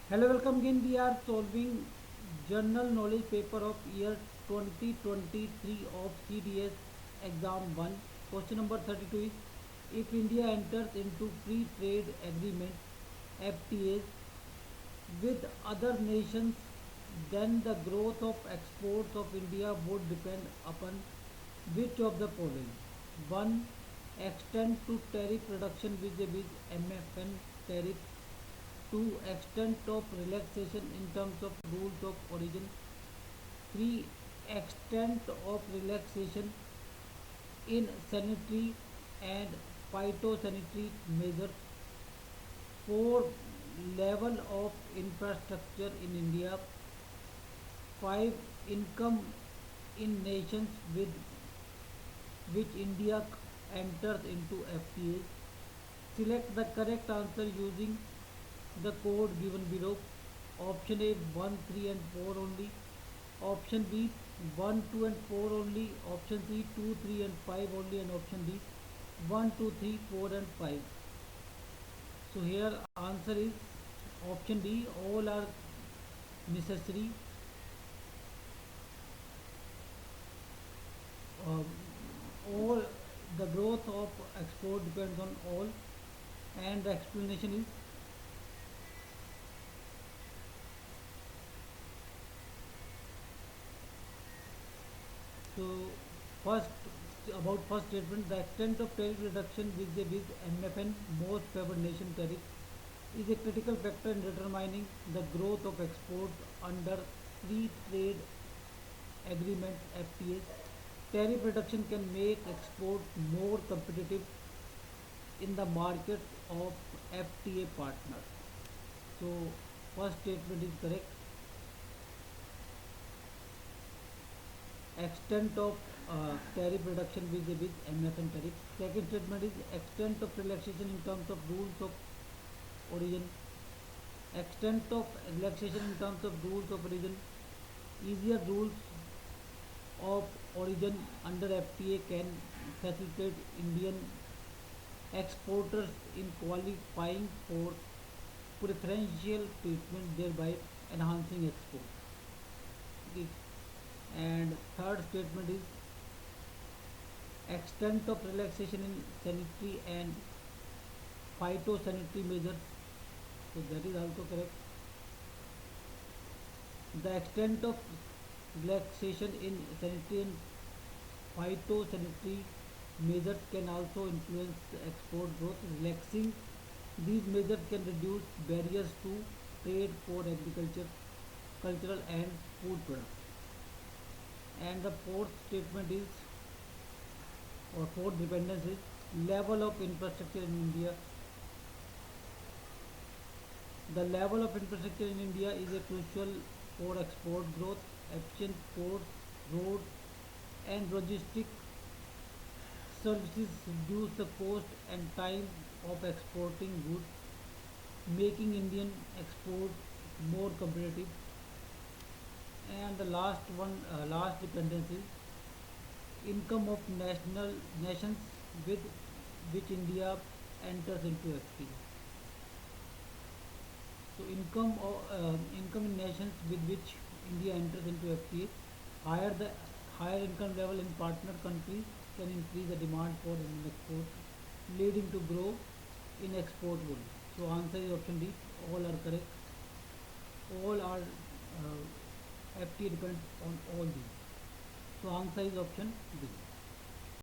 Hello, welcome again. We are solving Journal Knowledge paper of year 2023 of CDS exam 1. Question number 32 is if India enters into free trade agreement FTAs with other nations, then the growth of exports of India would depend upon which of the following? 1. Extent to tariff reduction vis-a-vis MFN tariff. 2. Extent of relaxation in terms of rules of origin. 3. Extent of relaxation in sanitary and phytosanitary measures. 4. Level of infrastructure in India. 5. Income in nations with which India enters into FTAs. Select the correct answer using the code given below. Option A 1, 3 and 4 only. Option B 1, 2 and 4 only. Option C 2, 3 and 5 only. And option D 1, 2, 3, 4 and 5. So here answer is option D, all are necessary. Um, all the growth of export depends on all, and the explanation is so first about first statement, the extent of tariff reduction vis-a-vis MFN most favored nation tariff is a critical factor in determining the growth of exports under free trade agreements FTAs. Tariff reduction can make exports more competitive in the market of FTA partners. So first statement is correct. Extent of tariff reduction vis-a-vis MFN tariff. Second statement is extent of relaxation in terms of rules of origin. Extent of relaxation in terms of rules of origin. Easier rules of origin under FTA can facilitate Indian exporters in qualifying for preferential treatment, thereby enhancing exports. Okay. And third statement is extent of relaxation in sanitary and phytosanitary measures. So that is also correct. The extent of relaxation in sanitary and phytosanitary measures can also influence export growth. Relaxing these measures can reduce barriers to trade for agriculture, cultural and food products. And the fourth statement is, or fourth dependence is level of infrastructure in India. The level of infrastructure in India is a crucial for export growth. Efficient ports, roads, and logistic services reduce the cost and time of exporting goods, making Indian export more competitive. And the last one, last dependence is income of nations with which India enters into FTA. So income in nations with which India enters into FTA, the higher income level in partner countries can increase the demand for Indian exports, leading to grow in export volume. So answer is option D. All are correct. All are FTA depends on all these. So answer is option D.